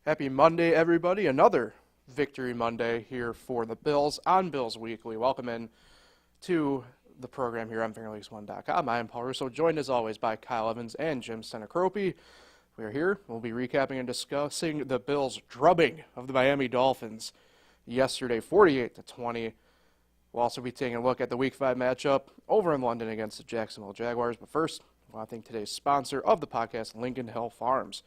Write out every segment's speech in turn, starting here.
Happy Monday, everybody. Another Victory Monday here for the Bills on Bills Weekly. Welcome in to the program here on FingerLeaks1.com. I am Paul Russo, joined as always by Kyle Evans and Jim Sinicropi. We are here. We'll be recapping and discussing the Bills' drubbing of the Miami Dolphins yesterday, 48-20. We'll also be taking a look at the Week 5 matchup over in London against the Jacksonville Jaguars. But first, I want to thank today's sponsor of the podcast, Lincoln Hill Farms.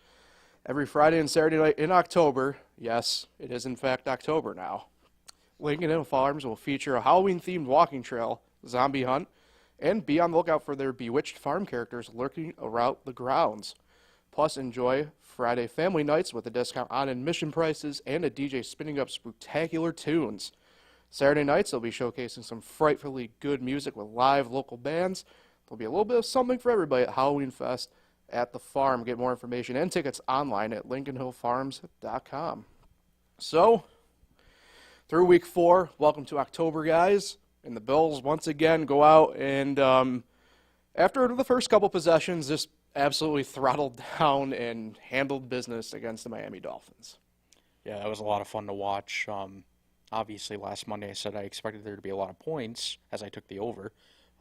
Every Friday and Saturday night in October, yes, it is in fact October now, Lincoln Hill Farms will feature a Halloween-themed walking trail, zombie hunt, and be on the lookout for their bewitched farm characters lurking around the grounds. Plus, enjoy Friday family nights with a discount on admission prices and a DJ spinning up spectacular tunes. Saturday nights, they'll be showcasing some frightfully good music with live local bands. There'll be a little bit of something for everybody at Halloween Fest at the farm. Get more information and tickets online at LincolnHillFarms.com. So, through Week 4, welcome to October, guys. And the Bills, once again, go out and, after the first couple possessions, just absolutely throttled down and handled business against the Miami Dolphins. Yeah, that was a lot of fun to watch. Obviously, last Monday I said I expected there to be a lot of points as I took the over,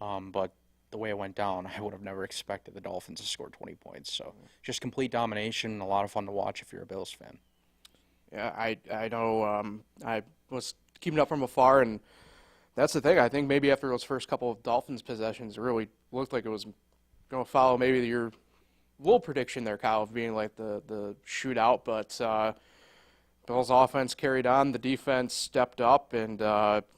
but the way it went down, I would have never expected the Dolphins to score 20 points. So just complete domination, a lot of fun to watch if you're a Bills fan. Yeah, I know. I was keeping up from afar, and that's the thing. I think maybe after those first couple of Dolphins possessions, it really looked like it was going to follow maybe your little prediction there, Kyle, of being like the shootout. But Bills' offense carried on. The defense stepped up and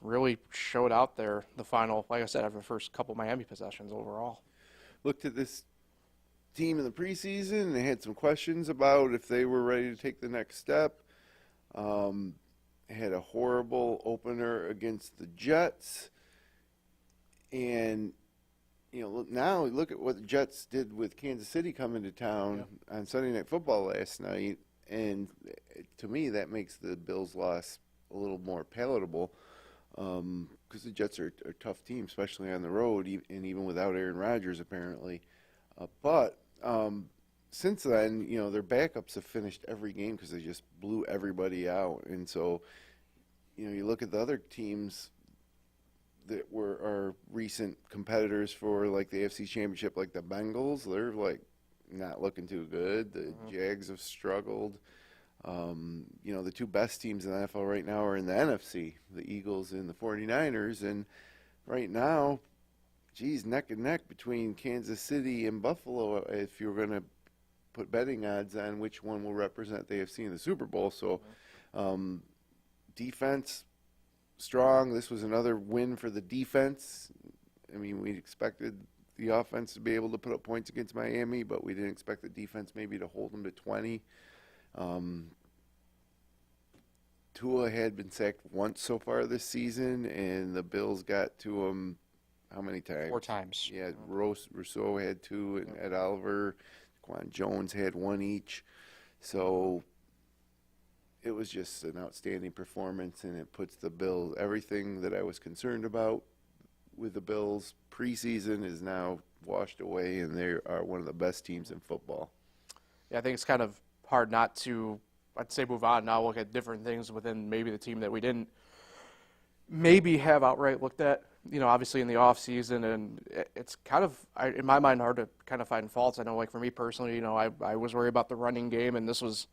really showed out there the final, like I said, after the first couple Miami possessions overall. Looked at this team in the preseason, and they had some questions about if they were ready to take the next step. Had a horrible opener against the Jets. And, now look at what the Jets did with Kansas City coming to town on Sunday Night Football last night. And to me, that makes the Bills' loss a little more palatable because the Jets are a tough team, especially on the road, and even without Aaron Rodgers, apparently. But since then, their backups have finished every game because they just blew everybody out. And so, you look at the other teams that were our recent competitors for, like, the AFC Championship, like the Bengals, they're, like, not looking too good. The Jags have struggled. The two best teams in the NFL right now are in the NFC, the Eagles and the 49ers. And right now, neck and neck between Kansas City and Buffalo if you're going to put betting odds on which one will represent the AFC in the Super Bowl. So defense, strong. This was another win for the defense. I mean, we expected the offense to be able to put up points against Miami, but we didn't expect the defense maybe to hold them to 20. Tua had been sacked once so far this season, and the Bills got to him how many times? 4 times. Yeah, Russo had 2, and Ed Oliver, Quan Jones had 1 each. So it was just an outstanding performance, and it puts the Bills, everything that I was concerned about with the Bills preseason is now washed away, and they are one of the best teams in football. Yeah, I think it's kind of hard not to, I'd say, move on now, look at different things within maybe the team that we didn't maybe have outright looked at, obviously in the offseason. And it's kind of, in my mind, hard to kind of find faults. I know, like, for me personally, I was worried about the running game, and this was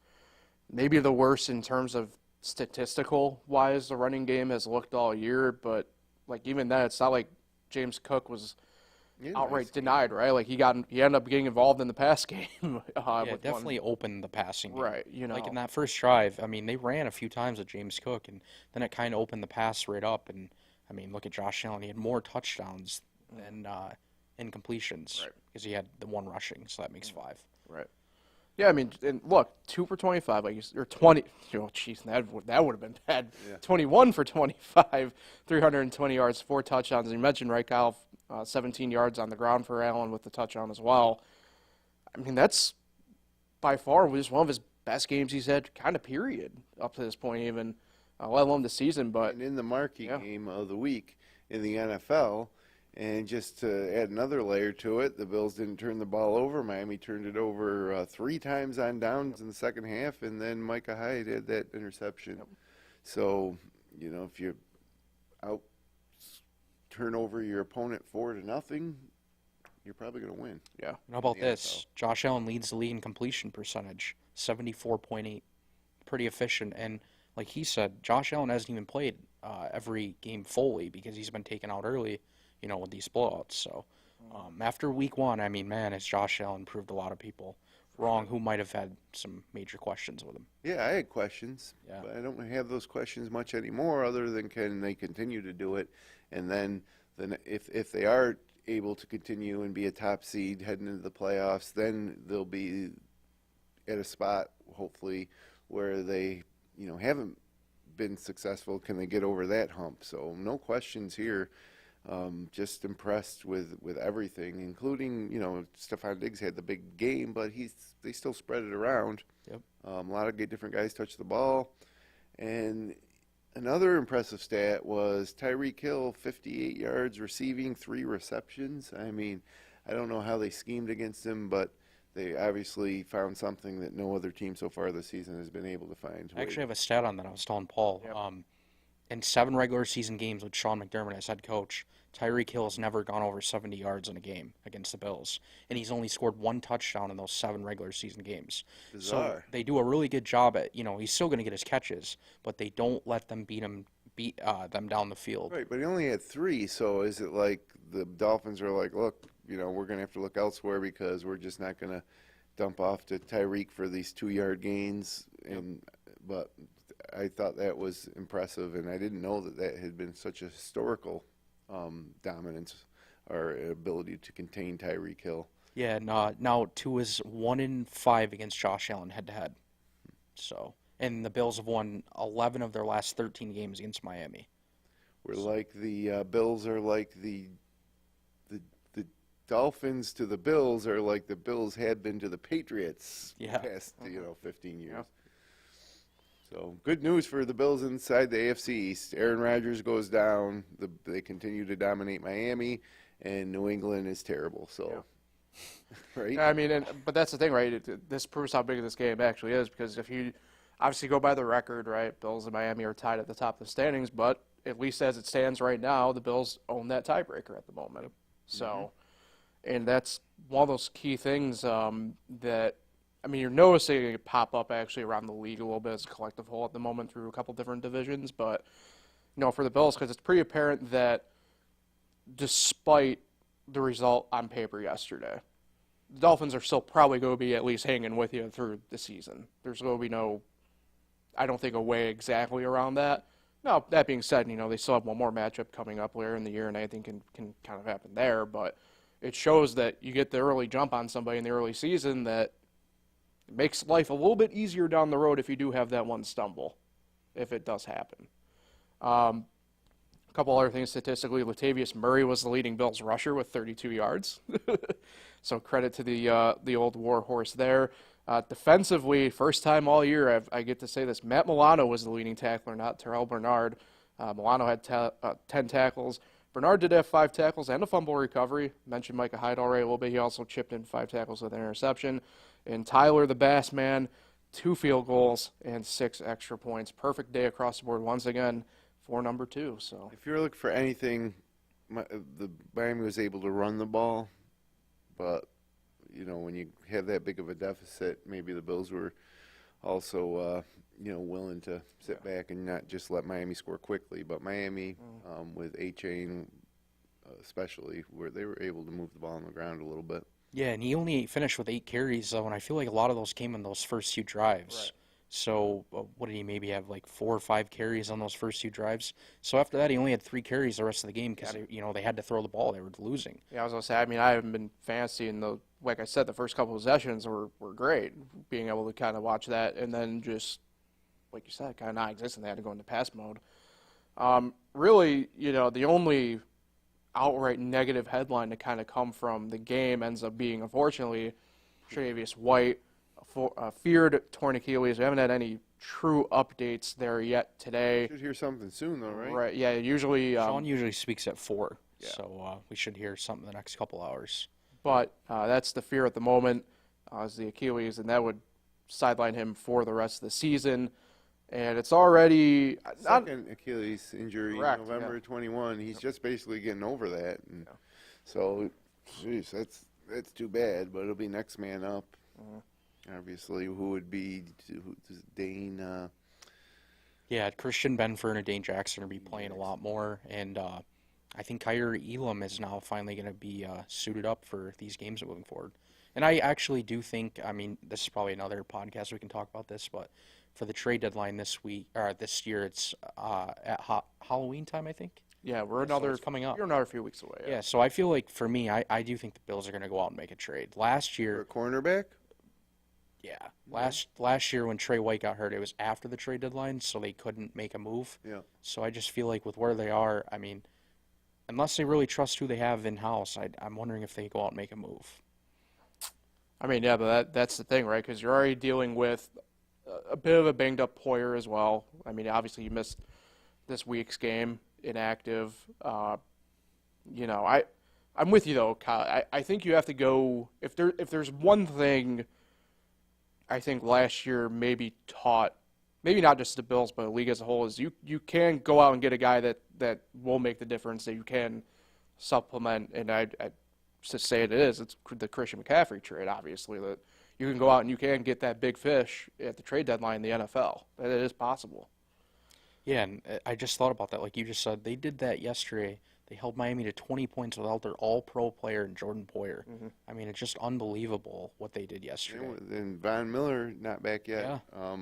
maybe the worst in terms of statistical-wise the running game has looked all year. But, like, even then, it's not like James Cook was outright denied, right? Like, he ended up getting involved in the pass game. Definitely opened the passing game. Right, Like in that first drive, I mean, they ran a few times with James Cook, and then it kind of opened the pass right up. And, I mean, look at Josh Allen. He had more touchdowns than incompletions because he had the 1 rushing, so that makes 5. Right. Yeah, I mean, and look, 2 for 25, like or 20. Jeez, that would have been bad. Yeah. 21 for 25, 320 yards, 4 touchdowns. You mentioned, right, Kyle, 17 yards on the ground for Allen with the touchdown as well. I mean, that's by far was one of his best games he's had, kind of period, up to this point, even, let alone the season. But and in the marquee game of the week in the NFL, And just to add another layer to it, the Bills didn't turn the ball over. Miami turned it over 3 times on downs in the second half, and then Micah Hyde had that interception. So, if you turn over your opponent 4-0, you're probably going to win. Yeah. How about In the this? Josh Allen leads the league in completion percentage, 74.8. Pretty efficient. And like he said, Josh Allen hasn't even played every game fully because he's been taken out early, with these blowouts. So after week 1, I mean, man, has Josh Allen proved a lot of people wrong who might have had some major questions with him. Yeah, I had questions, Yeah. but I don't have those questions much anymore other than can they continue to do it. And then if they are able to continue and be a top seed heading into the playoffs, then they'll be at a spot, hopefully, where they, haven't been successful. Can they get over that hump? So no questions here. Just impressed with everything, including, Stephon Diggs had the big game, but they still spread it around. Yep. A lot of different guys touched the ball. And another impressive stat was Tyreek Hill, 58 yards receiving, 3 receptions. I mean, I don't know how they schemed against him, but they obviously found something that no other team so far this season has been able to find. I actually have a stat on that. I was telling Paul. Yep. In 7 regular season games with Sean McDermott as head coach, Tyreek Hill has never gone over 70 yards in a game against the Bills, and he's only scored 1 touchdown in those 7 regular season games. Bizarre. So they do a really good job at, he's still going to get his catches, but they don't let them beat them down the field. Right, but he only had 3, so is it like the Dolphins are like, look, we're going to have to look elsewhere because we're just not going to dump off to Tyreek for these 2-yard gains? But I thought that was impressive, and I didn't know that had been such a historical dominance or ability to contain Tyreek Hill. Yeah, now Tua is 1-5 against Josh Allen head-to-head. So, and the Bills have won 11 of their last 13 games against Miami. We're like the Bills are like the Dolphins to the Bills are like the Bills had been to the Patriots the past 15 years. Yeah. So good news for the Bills inside the AFC East. Aaron Rodgers goes down. They continue to dominate Miami, and New England is terrible. So, right? I mean, but that's the thing, right? This proves how big this game actually is, because if you obviously go by the record, right, Bills and Miami are tied at the top of the standings, but at least as it stands right now, the Bills own that tiebreaker at the moment. So, and that's one of those key things that, I mean, you're noticing it pop up actually around the league a little bit as a collective whole at the moment through a couple different divisions. But, for the Bills, because it's pretty apparent that despite the result on paper yesterday, the Dolphins are still probably going to be at least hanging with you through the season. There's going to be no, I don't think, a way exactly around that. Now, that being said, they still have one more matchup coming up later in the year, and anything can kind of happen there. But it shows that you get the early jump on somebody in the early season that makes life a little bit easier down the road if you do have that one stumble, if it does happen. A couple other things statistically, Latavius Murray was the leading Bills rusher with 32 yards. So credit to the old war horse there. Defensively, first time all year I get to say this, Matt Milano was the leading tackler, not Terrell Bernard. Milano had 10 tackles. Bernard did have 5 tackles and a fumble recovery. Mentioned Micah Hyde already a little bit. He also chipped in 5 tackles with an interception. And Tyler, the Bass Man, 2 field goals and 6 extra points. Perfect day across the board once again for number 2. So If you're looking for anything, the Miami was able to run the ball, but when you have that big of a deficit, maybe the Bills were also willing to sit back and not just let Miami score quickly. But Miami, with A-Chain especially, where they were able to move the ball on the ground a little bit. Yeah, and he only finished with 8 carries, though, and I feel like a lot of those came in those first few drives. Right. So what did he maybe have, like 4 or 5 carries on those first few drives? So after that, he only had 3 carries the rest of the game because they had to throw the ball. They were losing. yeah, I was gonna say. I mean, I haven't been fancy, and like I said, the first couple of possessions were great. Being able to kind of watch that, and then just like you said, kind of non-existent. They had to go into pass mode. Really, the only outright negative headline to kind of come from the game ends up being, unfortunately, Tre'Davious White, feared torn Achilles. We haven't had any true updates there yet today. Should hear something soon, though, right? Right, yeah, usually. Sean usually speaks at 4. Yeah. So we should hear something in the next couple hours. But that's the fear at the moment, is the Achilles, and that would sideline him for the rest of the season. And it's already Second Achilles injury, Correct, November 21. He's just basically getting over that, and so, geez, that's too bad. But it'll be next man up. Obviously, who would be Dane? Yeah, Christian Benford and Dane Jackson are be playing a lot more, and I think Kyrie Elam is now finally going to be suited up for these games moving forward. And I actually do think, I mean, this is probably another podcast we can talk about this, but for the trade deadline this year, it's at Halloween time, I think. Yeah, we're So it's coming up. We're another few weeks away. Yeah, so I feel like for me, I do think the Bills are going to go out and make a trade. Last For a year, cornerback? yeah, last year when Trey White got hurt, it was after the trade deadline, so they couldn't make a move. Yeah. So I just feel like with where they are, I mean, unless they really trust who they have in house, I'm wondering if they go out and make a move. I mean, yeah, but that's the thing, right? Because you're already dealing with a bit of a banged up Poyer as well. I mean, obviously you missed this week's game, inactive. You know, I'm with you though, Kyle. I think you have to go if there's one thing I think last year maybe taught, maybe not just the Bills but the league as a whole, is you can go out and get a guy that will make the difference, that you can supplement, and I to say it's the Christian McCaffrey trade, obviously, that you can go out and you can get that big fish at the trade deadline in the NFL. That it is possible. Yeah, and I just thought about that. Like you just said, they did that yesterday. They held Miami to 20 points without their all-pro player in Jordan Poyer. I mean, it's just unbelievable what they did yesterday. And Von Miller not back yet. Yeah.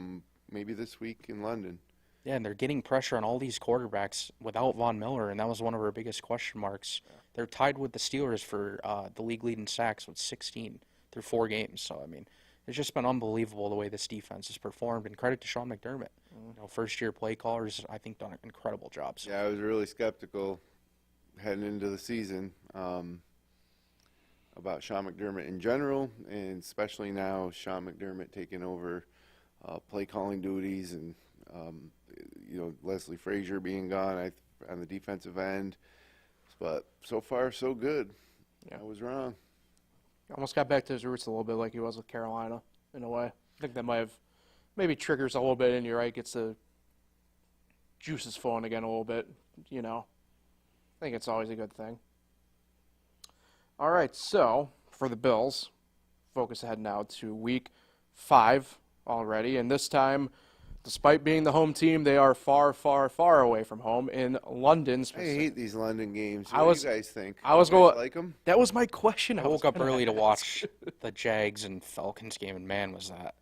Maybe this week in London. Yeah, and they're getting pressure on all these quarterbacks without Von Miller, and that was one of our biggest question marks. Yeah. They're tied with the Steelers for the league lead in sacks with 16 through 4 games. So, I mean, it's just been unbelievable the way this defense has performed, and credit to Sean McDermott. You know, first-year play callers, I think, done an incredible job. So yeah, I was really skeptical heading into the season about Sean McDermott in general, and especially now Sean McDermott taking over play calling duties, and you know, Leslie Frazier being gone on the defensive end. But so far, so good. Yeah. I was wrong. Almost got back to his roots a little bit, like he was with Carolina, in a way. I think that might have maybe triggers a little bit in you, right? Gets the juices flowing again a little bit, you know. I think it's always a good thing. All right, so for the Bills, focus ahead now to week 5 already, and this time, despite being the home team, they are far, far, far away from home in London. I hate these London games. I What do you guys think? I was You guys going. like them? That was my question. I woke up early to watch the Jags and Falcons game, and man, was that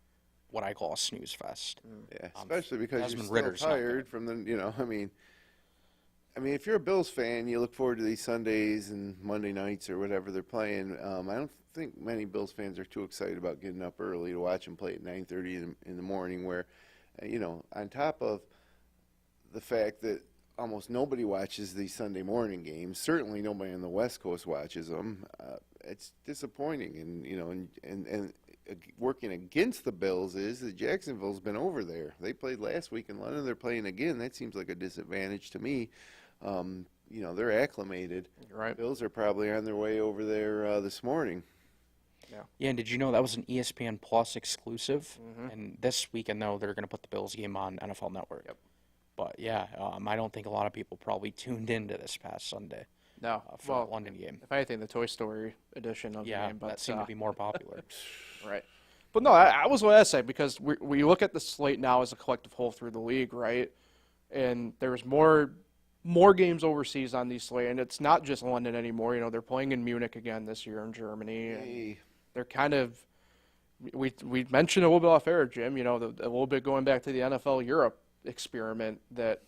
what I call a snooze fest. Yeah, especially because Desmond you're Ritter's still not tired from the, you know, I mean, if you're a Bills fan, you look forward to these Sundays and Monday nights or whatever they're playing. I don't think many Bills fans are too excited about getting up early to watch them play at 9:30 in the morning, where, you know, on top of the fact that almost nobody watches these Sunday morning games, certainly nobody on the West Coast watches them, it's disappointing. And, you know, and working against the Bills is that Jacksonville's been over there. They played last week in London. They're playing again. That seems like a disadvantage to me. You know, they're acclimated. You're right. Bills are probably on their way over there this morning. Yeah, and did you know that was an ESPN Plus exclusive? And this weekend, though, they're going to put the Bills game on NFL Network. Yep. But, yeah, I don't think a lot of people probably tuned into this past Sunday No, for the London game. if anything, the Toy Story edition of the Yeah, game. But that seemed to be more popular. right. But no, I was what I say, because we look at the slate now as a collective whole through the league, right? And there's more games overseas on these slate, and it's not just London anymore. You know, they're playing in Munich again this year in Germany. Hey. They're kind of we mentioned a little bit off air, Jim. You know, a little bit going back to the NFL Europe experiment that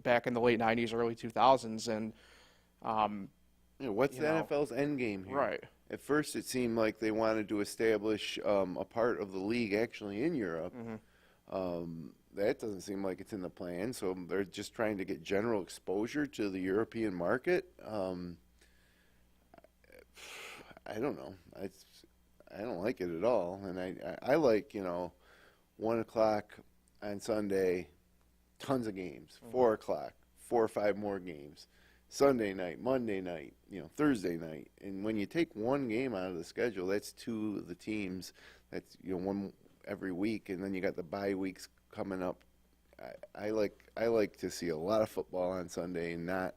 back in the late '90s, early 2000s, and You know, what's the NFL's end game here? right. At first, it seemed like they wanted to establish a part of the league actually in Europe. That doesn't seem like it's in the plan, so they're just trying to get general exposure to the European market. I don't know. I don't like it at all, and I like, you know, 1 o'clock on Sunday, tons of games. 4 o'clock, 4 or 5 more games. Sunday night, Monday night, Thursday night. And when you take one game out of the schedule, that's two of the teams. That's one every week, and then you got the bye weeks coming up. I like to see a lot of football on Sunday and not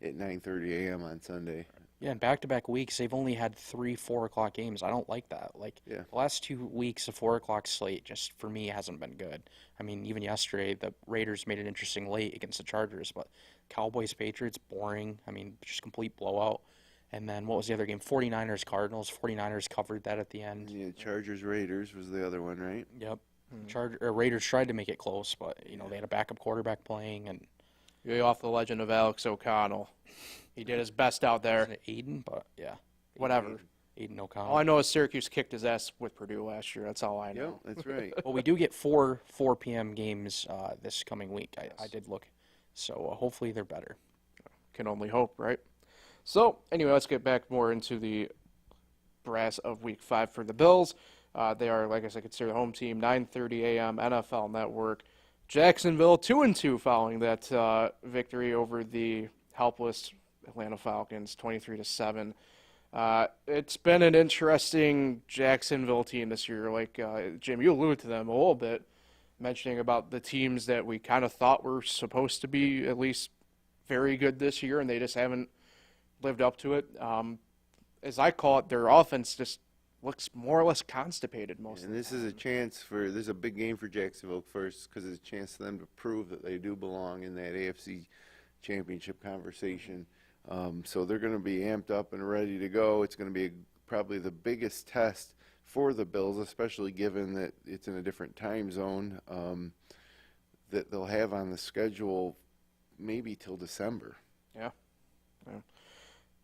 at 9:30 a.m. on Sunday. Yeah, and back-to-back weeks, they've only had 3 4 o'clock games. I don't like that. Yeah. The last 2 weeks, of 4 o'clock slate just, for me, hasn't been good. I mean, even yesterday, the Raiders made it interesting late against the Chargers, but Cowboys-Patriots, boring. I mean, just complete blowout. And then what was the other game? 49ers-Cardinals. 49ers covered that at the end. Yeah, Chargers-Raiders was the other one, right? Yep. Raiders tried to make it close, but, they had a backup quarterback playing, and You're off the legend of Alex O'Connell. He did his best out there. wasn't it Aiden? But, yeah, Whatever. Aiden O'Connell. All I know is Syracuse kicked his ass with Purdue last year. That's all I Yep, know. that's right. Well, we do get 4 p.m. games this coming week. I did look. So hopefully they're better. Can only hope, right? So, anyway, let's get back more into the brass of Week 5 for the Bills. They are, like I said, considered the home team, 9:30 a.m. NFL Network. Jacksonville 2-2 following that victory over the helpless Atlanta Falcons, 23-7. It's been an interesting Jacksonville team this year. Like Jim, you alluded to them a little bit, mentioning about the teams that we kind of thought were supposed to be at least very good this year, and they just haven't lived up to it. As I call it, their offense just looks more or less constipated most of And the this is a chance this is a big game for Jacksonville first because it's a chance for them to prove that they do belong in that AFC championship conversation. So they're going to be amped up and ready to go. It's going to be probably the biggest test for the Bills, especially given that it's in a different time zone that they'll have on the schedule maybe till December. Yeah.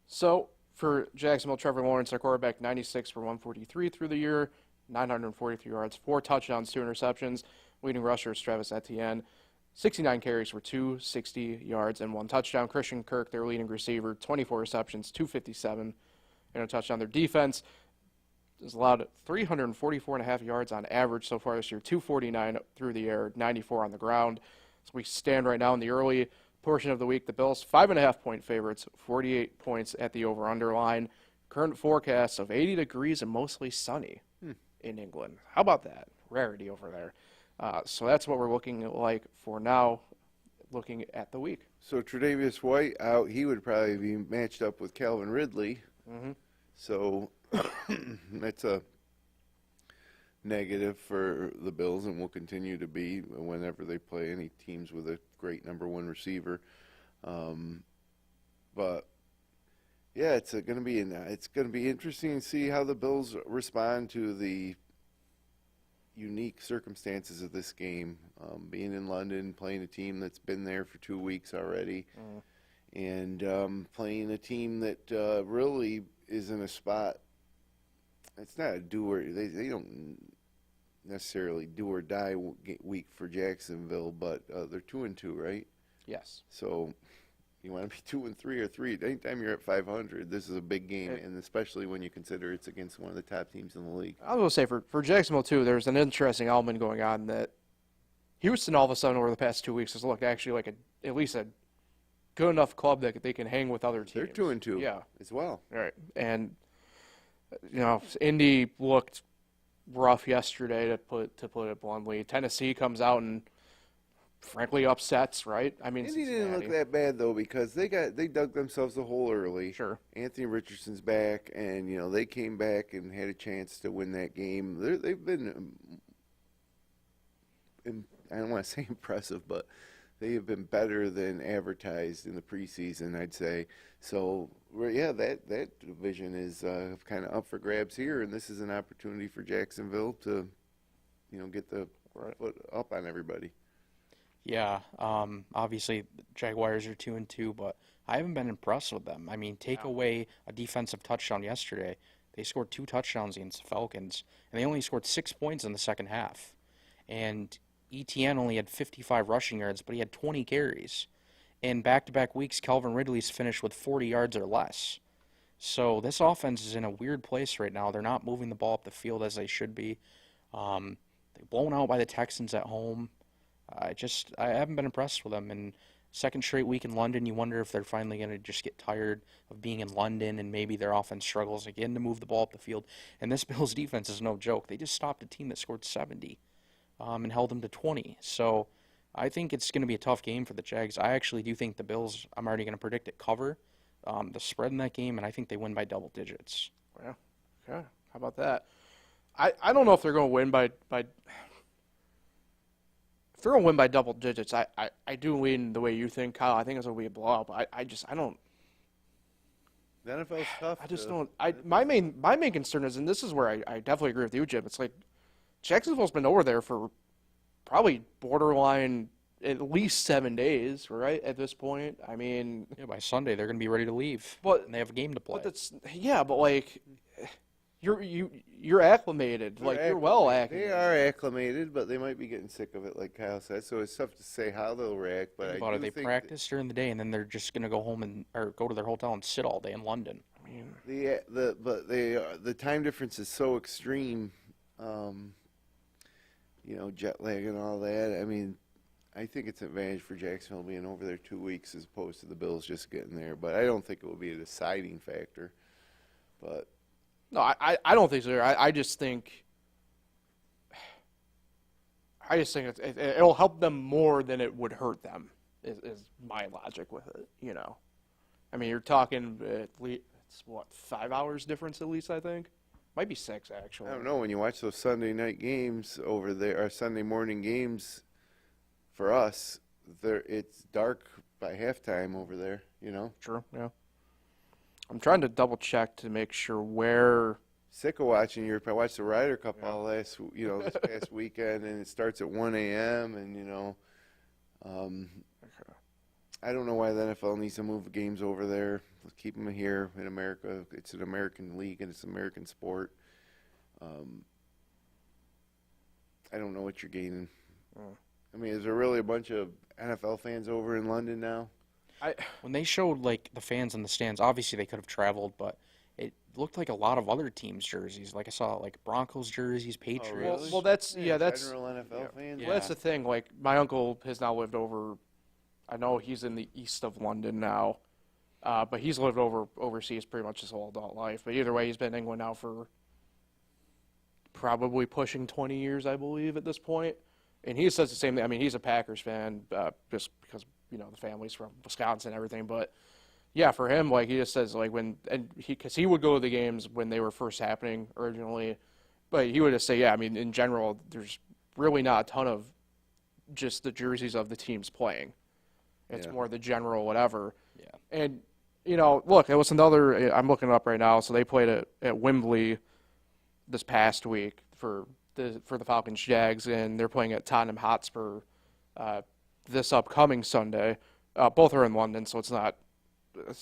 So for Jacksonville, Trevor Lawrence, their quarterback, 96 for 143 through the year, 943 yards, 4 touchdowns, 2 interceptions. Leading rusher is Travis Etienne, 69 carries for 260 yards and 1 touchdown. Christian Kirk, their leading receiver, 24 receptions, 257 and a touchdown. Their defense has allowed 344.5 yards on average so far this year, 249 through the air, 94 on the ground. So we stand right now in the early portion of the week. The Bills, 5.5-point favorites, 48 points at the over-under line. Current forecast of 80 degrees and mostly sunny in England. How about that? Rarity over there. So that's what we're looking like for now, looking at the week. So Tre'Davious White out, he would probably be matched up with Calvin Ridley. Mm-hmm. So that's a negative for the Bills and will continue to be whenever they play any teams with a great number one receiver. But yeah, it's going to be interesting to see how the Bills respond to the unique circumstances of this game. Being in London, playing a team that's been there for 2 weeks already, and playing a team that really is in a spot. It's not a do or they don't necessarily do or die week for Jacksonville, but they're 2-2, right? Yes. So you want to be 2-3 or 3. Anytime you're at 500, this is a big game, and especially when you consider it's against one of the top teams in the league. I was going to say, for Jacksonville, too, there's an interesting element going on that Houston, all of a sudden, over the past 2 weeks, has looked actually like at least a good enough club that they can hang with other teams. They're 2-2 yeah. as well. All right. And, Indy looked rough yesterday, to put it bluntly. Tennessee comes out and frankly upsets, right? I mean, Indy didn't look that bad though because they dug themselves a hole early. Sure. Anthony Richardson's back, and they came back and had a chance to win that game. They've been, I don't want to say impressive, but they have been better than advertised in the preseason, I'd say. So yeah, that division is kind of up for grabs here, and this is an opportunity for Jacksonville to, get the foot up on everybody. Yeah, obviously Jaguars are 2-2, but I haven't been impressed with them. I mean, take away a defensive touchdown yesterday. They scored 2 touchdowns against the Falcons, and they only scored 6 points in the second half. And ETN only had 55 rushing yards, but he had 20 carries. In back-to-back weeks, Calvin Ridley's finished with 40 yards or less. So this offense is in a weird place right now. They're not moving the ball up the field as they should be. They're blown out by the Texans at home. I haven't been impressed with them, and second straight week in London. You wonder if they're finally going to just get tired of being in London and maybe their offense struggles again to move the ball up the field. And this Bills defense is no joke. They just stopped a team that scored 70 and held them to 20. So I think it's going to be a tough game for the Jags. I actually do think the Bills, I'm already going to predict it, cover the spread in that game, and I think they win by double digits. Yeah. Okay. How about that? I don't know if they're going to win by if they're going to win by double digits. I do lean the way you think, Kyle. I think it's going to be a blowout. But I don't. The NFL's tough. I just don't. My main concern is, and this is where I definitely agree with you, Jim. It's like Jacksonville's been over there for probably borderline at least 7 days, right? At this point, I mean, Yeah, by Sunday they're going to be ready to leave, but and they have a game to play. But that's but like you're acclimated, you're well acclimated. They are acclimated, but they might be getting sick of it, like Kyle said. So it's tough to say how they'll react. But Think about it. They practice during the day, and then they're just going to go home or go to their hotel and sit all day in London. I mean, the time difference is so extreme. Jet lag and all that. I mean, I think it's an advantage for Jacksonville being over there 2 weeks as opposed to the Bills just getting there. But I don't think it will be a deciding factor. But no, I don't think so. I just think it'll help them more than it would hurt them. Is my logic with it. I mean, you're talking at least it's 5 hours difference at least. I think might be 6 actually. I don't know, when you watch those Sunday night games over there, or Sunday morning games for us, it's dark by halftime over there, True. Yeah. I'm trying to double check to make sure where. Sick of watching I watched the Ryder Cup all this past weekend, and it starts at 1 a.m. and I don't know why the NFL needs to move games over there. Let's keep them here in America. It's an American league and it's an American sport. I don't know what you're gaining. I mean, is there really a bunch of NFL fans over in London now? When they showed the fans in the stands, obviously they could have traveled, but it looked like a lot of other teams' jerseys. Like I saw Broncos jerseys, Patriots. really? Well, that's that's general NFL fans. Well, that's the thing. Like, my uncle has now lived over. I know he's in the east of London now, but he's lived overseas pretty much his whole adult life. But either way, he's been in England now for probably pushing 20 years, I believe, at this point. And he says the same thing. I mean, he's a Packers fan just because the family's from Wisconsin and everything. But yeah, for him, he just says because he would go to the games when they were first happening originally, but he would just say, yeah, I mean, in general, there's really not a ton of just the jerseys of the teams playing. It's more the general whatever. Yeah. And, look, it was another, I'm looking it up right now. So they played at Wembley this past week for the Falcons Jags, and they're playing at Tottenham Hotspur this upcoming Sunday. Both are in London, so it's not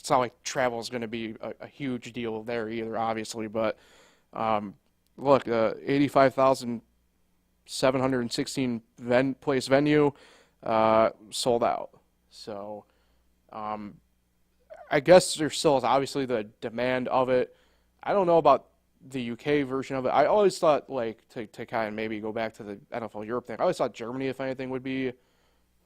like travel is going to be a huge deal there either, obviously. But look, 85,716 place venue sold out. So I guess there still is obviously the demand of it. I don't know about the UK version of it. I always thought, to kind of maybe go back to the NFL Europe thing, I always thought Germany, if anything, would be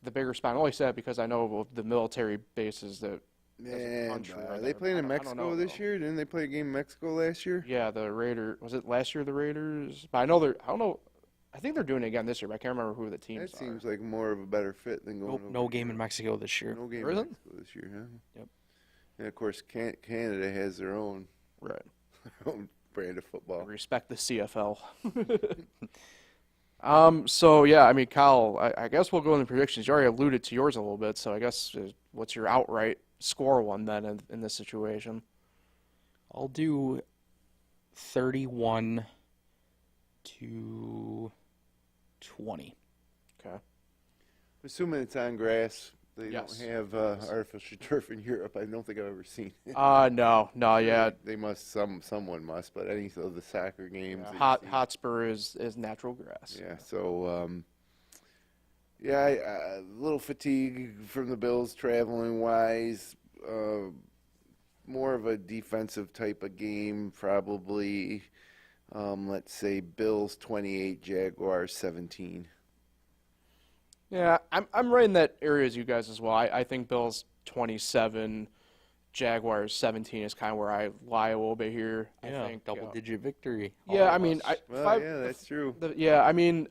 the bigger spot. I only say that because I know of the military bases that Are they playing in Mexico this year? Didn't they play a game in Mexico last year? Yeah, the Raiders. Was it last year, the Raiders? But I know I don't know. I think they're doing it again this year, but I can't remember who the teams are. That seems like more of a better fit than going No game in Mexico this year. No game in Mexico this year, huh? Yep. And, of course, Canada has their own brand of football. Respect the CFL. So, yeah, I mean, Kyle, I guess we'll go into predictions. You already alluded to yours a little bit, so I guess what's your outright score one then in this situation? I'll do 31-20. Okay. Assuming it's on grass, they Yes. don't have artificial turf in Europe. I don't think I've ever seen it. No, yeah. They must. Someone must. But any of the soccer games. Hotspur is natural grass. Yeah. So, a little fatigue from the Bills traveling wise. More of a defensive type of game, probably. Let's say Bills 28, Jaguars 17. Yeah, I'm right in that area as you guys as well. I think Bills 27, Jaguars 17 is kind of where I lie a little bit here. I Yeah, think double-digit victory. yeah, all I of mean, us. Well, yeah, that's true. yeah, I mean,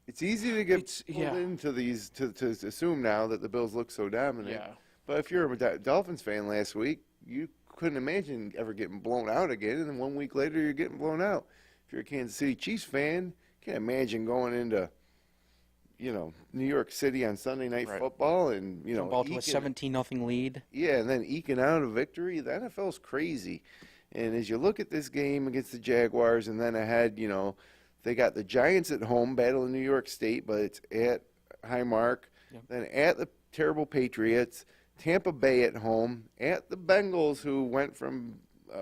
It's easy to get It's pulled yeah, into these to assume now that the Bills look so dominant. yeah, But if you're a Dolphins fan last week, you couldn't imagine ever getting blown out again, and then 1 week later you're getting blown out. If you're a Kansas City Chiefs fan, can't imagine going into New York City on Sunday Night Right. Football and Jump out to a 17-0 lead. yeah, and then eking out a victory. The NFL's crazy. And as you look at this game against the Jaguars, and then ahead, they got the Giants at home, battling New York State, but it's at Highmark. Yep. Then at the terrible Patriots, Tampa Bay at home, at the Bengals, who went from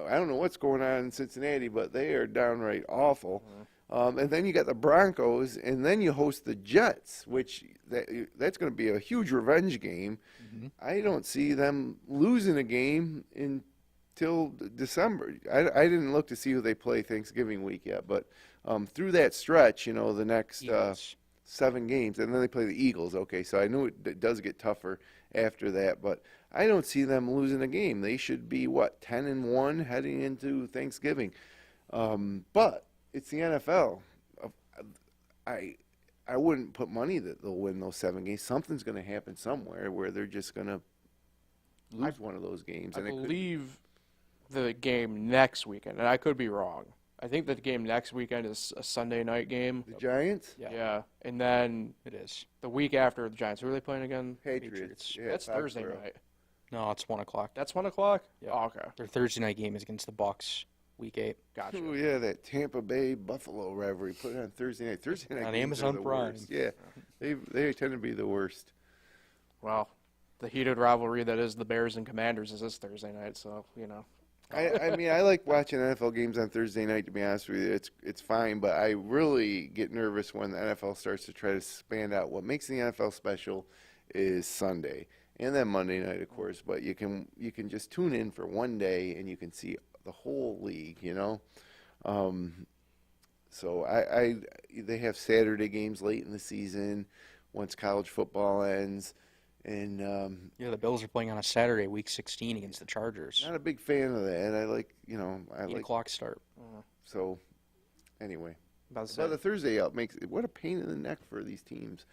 I don't know what's going on in Cincinnati, but they are downright awful. And then you got the Broncos, and then you host the Jets, which that's going to be a huge revenge game. Mm-hmm. I don't see them losing a game until December. I didn't look to see who they play Thanksgiving week yet, but through that stretch, the next Eagles. 7 games, and then they play the Eagles. Okay, so I knew it does get tougher after that, but I don't see them losing a game. They should be 10-1 heading into Thanksgiving, but it's the NFL. I wouldn't put money that they'll win those 7 games. Something's going to happen somewhere where they're just going to lose one of those games. I And believe the game next weekend, and I could be wrong. I think that the game next weekend is a Sunday night game. the Giants, Yeah, and then It is. the week after the Giants, who are they playing again? Patriots. Yeah, That's Thursday Foxborough. night. No, it's 1 o'clock. That's 1 o'clock. Yeah. Oh, okay, Their Thursday night game is against the Bucks, Week 8. gotcha. Oh yeah, that Tampa Bay Buffalo rivalry put it on Thursday night. Thursday night On games are Amazon the Prime. worst. Yeah, they tend to be the worst. Well, the heated rivalry that is the Bears and Commanders is this Thursday night, so I mean, I like watching NFL games on Thursday night. To be honest with you, it's fine, but I really get nervous when the NFL starts to try to span out. What makes the NFL special is Sunday and then Monday night, of course. But you can just tune in for one day and you can see the whole league. So they have Saturday games late in the season once college football ends. And Yeah, the Bills are playing on a Saturday, Week 16, against the Chargers. not a big fan of that. I like, I 8 like. o'clock start. So, anyway, about to but say, the Thursday out makes what a pain in the neck for these teams,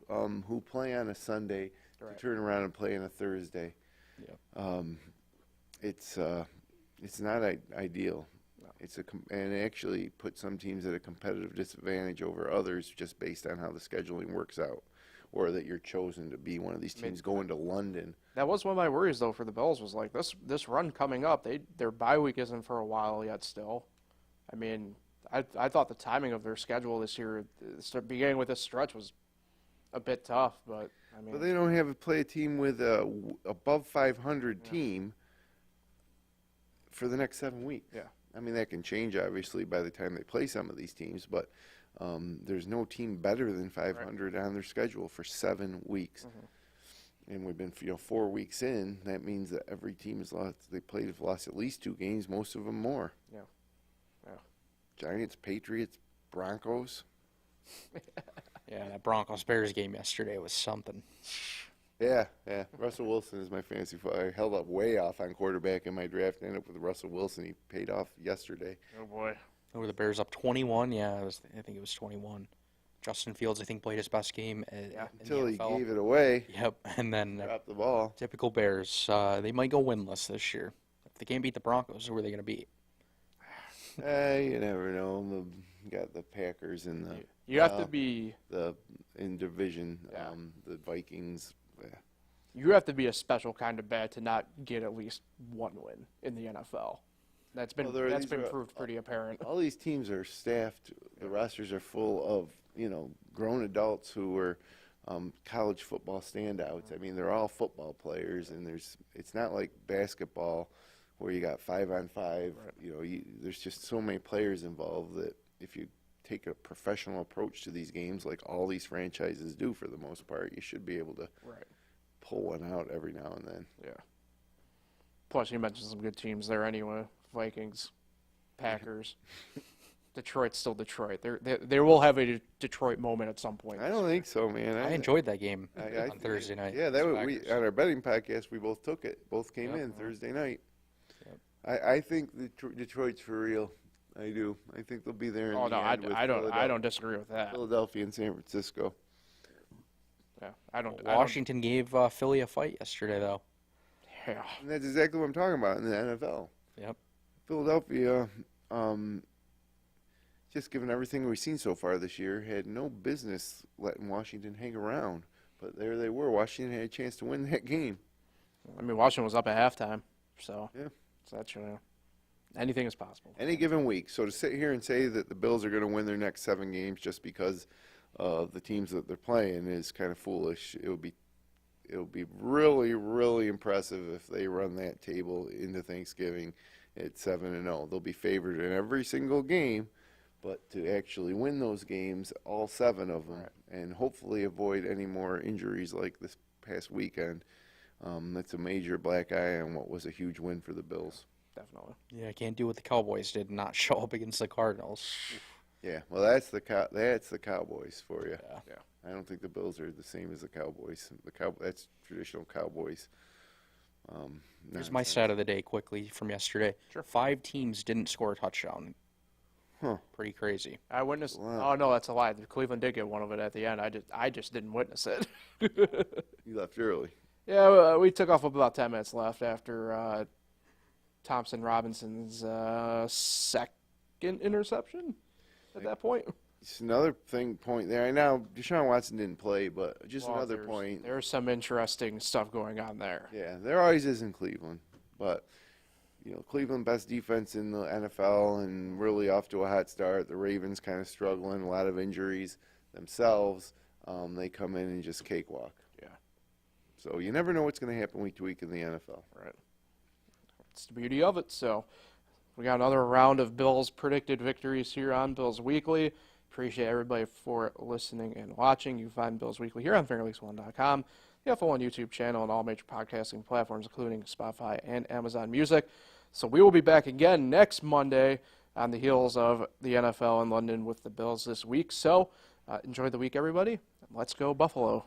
who play on a Sunday Right. to turn around and play on a Thursday. Yeah. It's not ideal. And it actually puts some teams at a competitive disadvantage over others just based on how the scheduling works out. Or that you're chosen to be one of these teams going to London. that was one of my worries though for the Bills was like this run coming up. Their bye week isn't for a while yet. Still, I mean, I thought the timing of their schedule this year, beginning with this stretch, was a bit tough. But I mean, But they don't have to play a team with a above 500 team for the next 7 weeks. Yeah. I mean, that can change, obviously, by the time they play some of these teams, but there's no team better than 500 on their schedule for 7 weeks. And we've been 4 weeks in. That means that every team has lost. Have lost at least 2 games, most of them more. Yeah. Giants, Patriots, Broncos. Yeah, that Broncos-Bears game yesterday was something. Yeah. Russell Wilson is my fantasy. I held up way off on quarterback in my draft. Ended up with Russell Wilson. He paid off yesterday. oh boy, Were the Bears up 21? Yeah, I think it was 21. Justin Fields, I think, played his best game in Until the he NFL. gave it away. Yep, and then Dropped the ball. typical Bears. They might go winless this year. If they can't beat the Broncos, who are they going to beat? You never know. Got the Packers and you have to be in division. Yeah. The Vikings. Yeah. you have to be a special kind of bad to not get at least one win in the NFL. That's been Well, that's these been are- proved pretty apparent. All these teams are staffed. The rosters are full of grown adults who were college football standouts. I mean, they're all football players, and it's not like basketball where you got 5-on-5. There's just so many players involved that if you take a professional approach to these games, like all these franchises do for the most part, you should be able to Right. pull one out every now and then. Yeah. Plus, you mentioned some good teams there anyway. Vikings, Packers. Detroit's still Detroit. They will have a Detroit moment at some point. I don't think so, man. I enjoyed that game I on Thursday night. Yeah, we on our betting podcast we both took it. Both came in Thursday night. Yep. I think Detroit's for real. I do. I think they'll be there. Oh no, I don't disagree with that. Philadelphia and San Francisco. Yeah, I don't. Washington gave Philly a fight yesterday, though. Yeah, and that's exactly what I'm talking about in the NFL. Yep. Philadelphia, just given everything we've seen so far this year, had no business letting Washington hang around. But there they were. Washington had a chance to win that game. I mean, Washington was up at halftime, so yeah, so that's anything is possible. Any given week. So to sit here and say that the Bills are going to win their next 7 games just because of the teams that they're playing is kind of foolish. It would be really, really impressive if they run that table into Thanksgiving at 7-0. They'll be favored in every single game, but to actually win those games, all 7 of them, and hopefully avoid any more injuries like this past weekend, that's a major black eye on what was a huge win for the Bills. Definitely. Yeah, I can't do what the Cowboys did, not show up against the Cardinals. Yeah, well, that's the Cowboys for you. Yeah. I don't think the Bills are the same as the Cowboys. That's traditional Cowboys. Here's my stat of the day quickly from yesterday. Sure. 5 teams didn't score a touchdown. Huh. Pretty crazy. I witnessed. Wow. Oh no, that's a lie. Cleveland did get one of it at the end. I just didn't witness it. You left early. Yeah, we took off with about 10 minutes left after Thompson Robinson's second interception at that point. It's another point there. Now, Deshaun Watson didn't play, but just another there's- point. There's some interesting stuff going on there. Yeah, there always is in Cleveland. But, Cleveland best defense in the NFL and really off to a hot start. The Ravens kind of struggling, a lot of injuries themselves. They come in and just cakewalk. Yeah. So you never know what's going to happen week to week in the NFL. Right. It's the beauty of it. So we got another round of Bills predicted victories here on Bills Weekly. Appreciate everybody for listening and watching. You can find Bills Weekly here on FingerLeaks1.com, the F1 YouTube channel, and all major podcasting platforms, including Spotify and Amazon Music. So we will be back again next Monday on the heels of the NFL in London with the Bills this week. So enjoy the week, everybody. Let's go Buffalo.